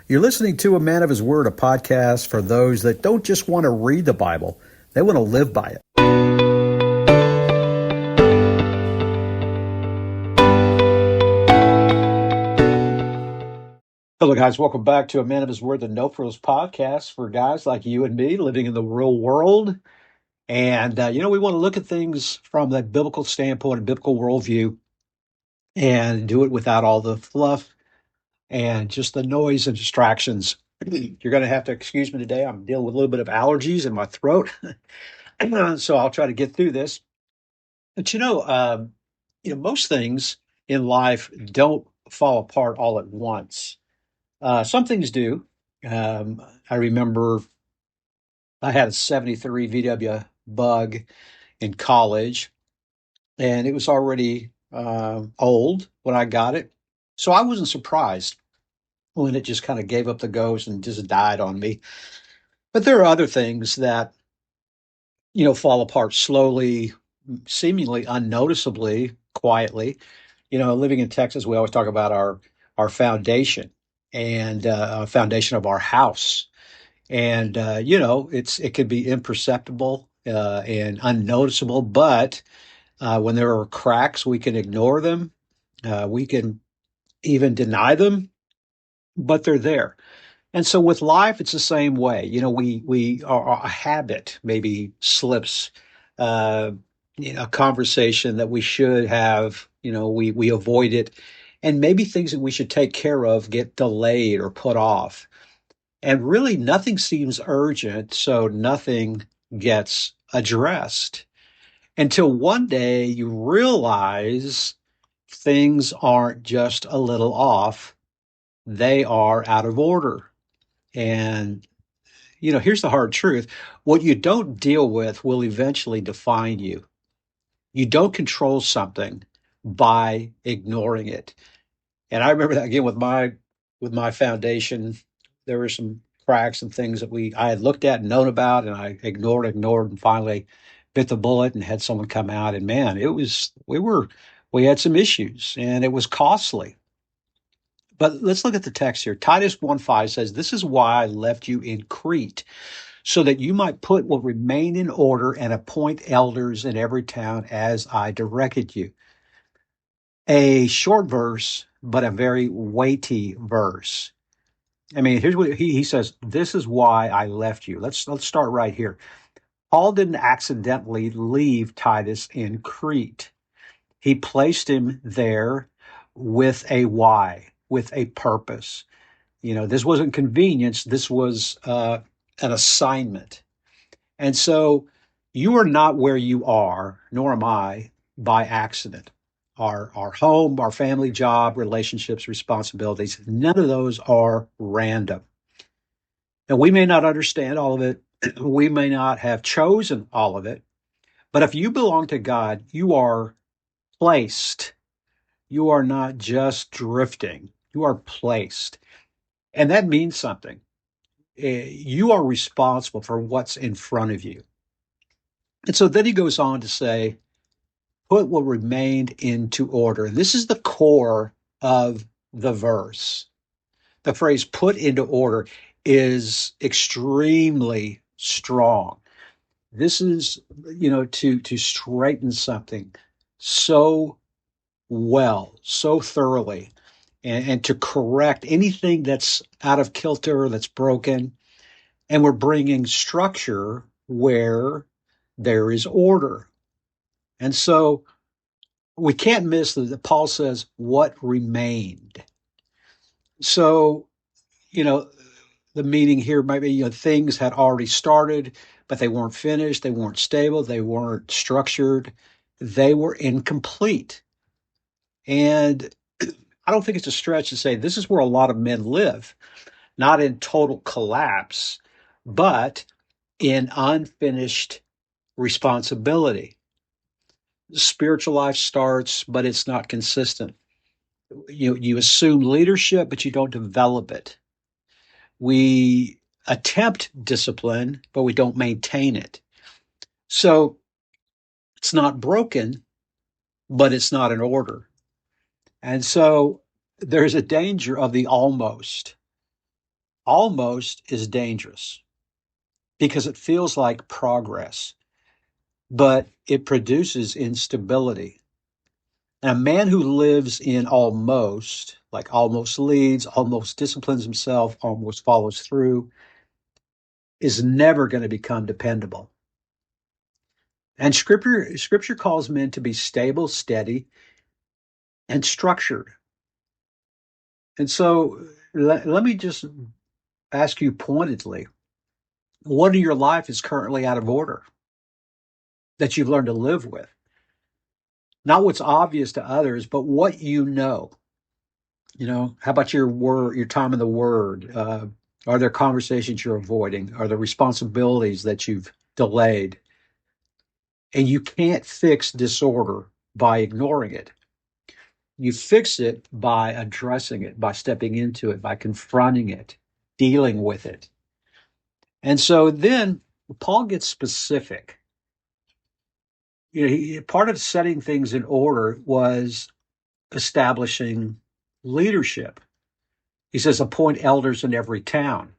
You're listening to A Man of His Word, a podcast for those that don't just want to read the Bible, they want to live by it. Hello, guys. Welcome back to A Man of His Word, the No Frills podcast for guys like you and me living in the real world. And, we want to look at things from that biblical standpoint, a biblical worldview, and do it without all the fluff and just the noise and distractions. You're going to have to excuse me today. I'm dealing with a little bit of allergies in my throat. So I'll try to get through this. But most things in life don't fall apart all at once. Some things do. I remember I had a 73 VW Bug in college, and it was already old when I got it. So I wasn't surprised when it just kind of gave up the ghost and just died on me. But there are other things that, fall apart slowly, seemingly unnoticeably, quietly. Living in Texas, we always talk about our foundation and foundation of our house. And it could be imperceptible and unnoticeable, but when there are cracks, we can ignore them. We can even deny them, but they're there. And so with life, it's the same way. Our habit maybe slips. Uh, a conversation that we should have, we avoid it, and maybe things that we should take care of get delayed or put off. And really, nothing seems urgent, so nothing gets addressed until one day you realize things aren't just a little off, they are out of order. And, here's the hard truth: what you don't deal with will eventually define you. You don't control something by ignoring it. And I remember that again with my foundation. There were some cracks and things that I had looked at and known about, and I ignored, and finally bit the bullet and had someone come out. And man, we had some issues, and it was costly. But let's look at the text here. Titus 1:5 says, "This is why I left you in Crete, so that you might put what remain in order and appoint elders in every town as I directed you." A short verse, but a very weighty verse. I mean, here's what he says: "This is why I left you." Let's start right here. Paul didn't accidentally leave Titus in Crete. He placed him there with a why, with a purpose. This wasn't convenience. This was an assignment. And so you are not where you are, nor am I, by accident. Our home, our family, job, relationships, responsibilities, none of those are random. And we may not understand all of it. We may not have chosen all of it. But if you belong to God, you are placed. You are not just drifting. You are placed. And that means something. You are responsible for what's in front of you. And so then he goes on to say, put what remained into order. And this is the core of the verse. The phrase put into order is extremely strong. This is, to straighten something so well, so thoroughly, and to correct anything that's out of kilter, that's broken. And we're bringing structure where there is order. And so we can't miss that Paul says what remained. So, you know, the meaning here might be, things had already started, but they weren't finished, they weren't stable, they weren't structured, they were incomplete. And I don't think it's a stretch to say this is where a lot of men live, not in total collapse, but in unfinished responsibility. Spiritual life starts, but it's not consistent. You assume leadership, but you don't develop it. We attempt discipline, but we don't maintain it. So it's not broken, but it's not in order. And so there's a danger of the almost. Almost is dangerous because it feels like progress, but it produces instability. And a man who lives in almost, like almost leads, almost disciplines himself, almost follows through, is never going to become dependable. And scripture calls men to be stable, steady, and structured. And so let me just ask you pointedly, what in your life is currently out of order that you've learned to live with? Not what's obvious to others, but what you know. How about your time in the Word? Are there conversations you're avoiding? Are there responsibilities that you've delayed? And you can't fix disorder by ignoring it. You fix it by addressing it, by stepping into it, by confronting it, dealing with it. And so then Paul gets specific. Part of setting things in order was establishing leadership. He says, appoint elders in every town.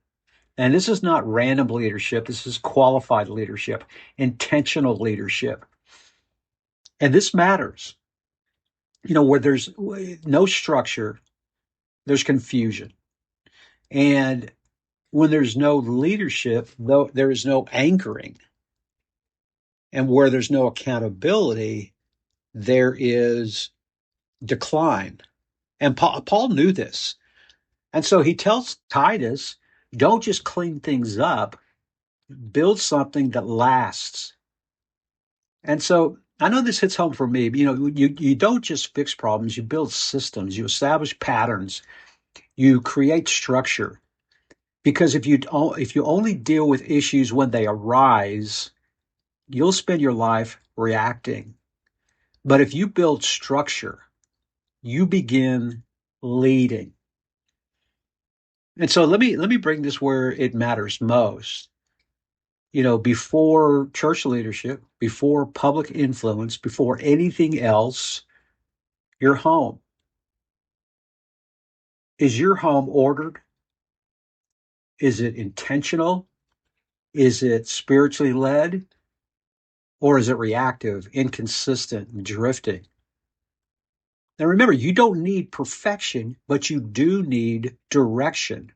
And this is not random leadership. This is qualified leadership, intentional leadership. And this matters. Where there's no structure, there's confusion. And when there's no leadership, though, there is no anchoring. And where there's no accountability, there is decline. And Paul knew this. And so he tells Titus, don't just clean things up, build something that lasts. And so I know this hits home for me. You don't just fix problems, you build systems, you establish patterns, you create structure. Because if you only deal with issues when they arise, you'll spend your life reacting. But if you build structure, you begin leading. And so let me bring this where it matters most. Before church leadership, before public influence, before anything else, your home. Is your home ordered? Is it intentional? Is it spiritually led? Or is it reactive, inconsistent, drifting? Now remember, you don't need perfection, but you do need direction.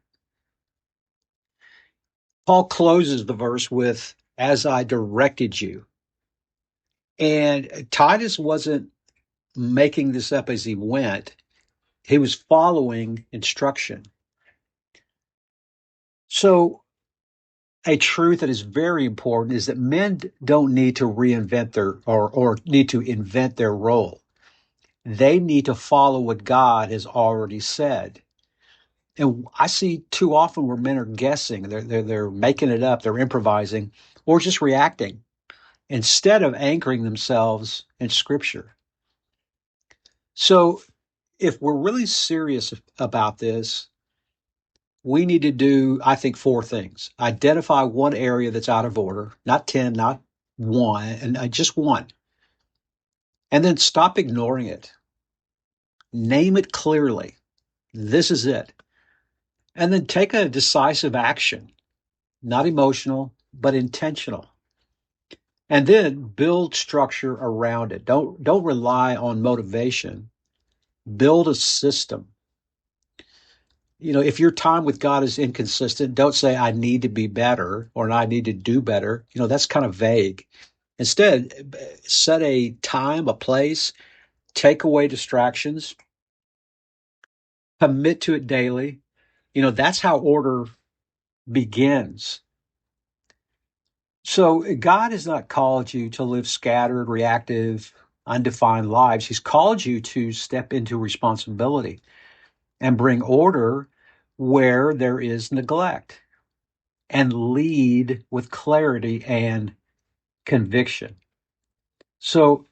Paul closes the verse with, as I directed you. And Titus wasn't making this up as he went. He was following instruction. So a truth that is very important is that men don't need to reinvent or need to invent their role. They need to follow what God has already said. And I see too often where men are guessing, they're making it up, they're improvising, or just reacting instead of anchoring themselves in Scripture. So if we're really serious about this, we need to do, I think, four things. Identify one area that's out of order, not 10, not one, and just one. And then stop ignoring it. Name it clearly. This is it. And then take a decisive action, not emotional, but intentional. And then build structure around it. Don't rely on motivation. Build a system. If your time with God is inconsistent, don't say, I need to be better or I need to do better. That's kind of vague. Instead, set a time, a place, take away distractions, commit to it daily. That's how order begins. So God has not called you to live scattered, reactive, undefined lives. He's called you to step into responsibility and bring order where there is neglect and lead with clarity and conviction. So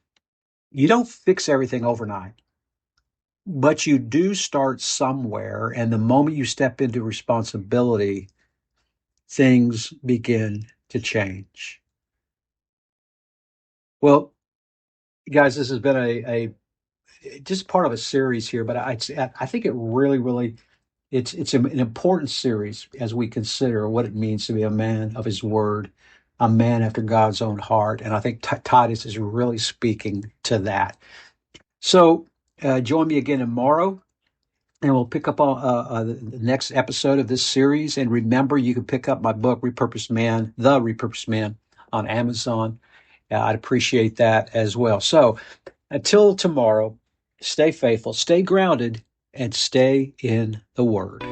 you don't fix everything overnight, but you do start somewhere. And the moment you step into responsibility, things begin to change. Well, guys, this has been a just part of a series here, but I think it really, really It's an important series as we consider what it means to be a man of his word, a man after God's own heart. And I think Titus is really speaking to that. So join me again tomorrow, and we'll pick up on the next episode of this series. And remember, you can pick up my book, Repurposed Man, The Repurposed Man, on Amazon. I'd appreciate that as well. So until tomorrow, stay faithful, stay grounded, and stay in the Word.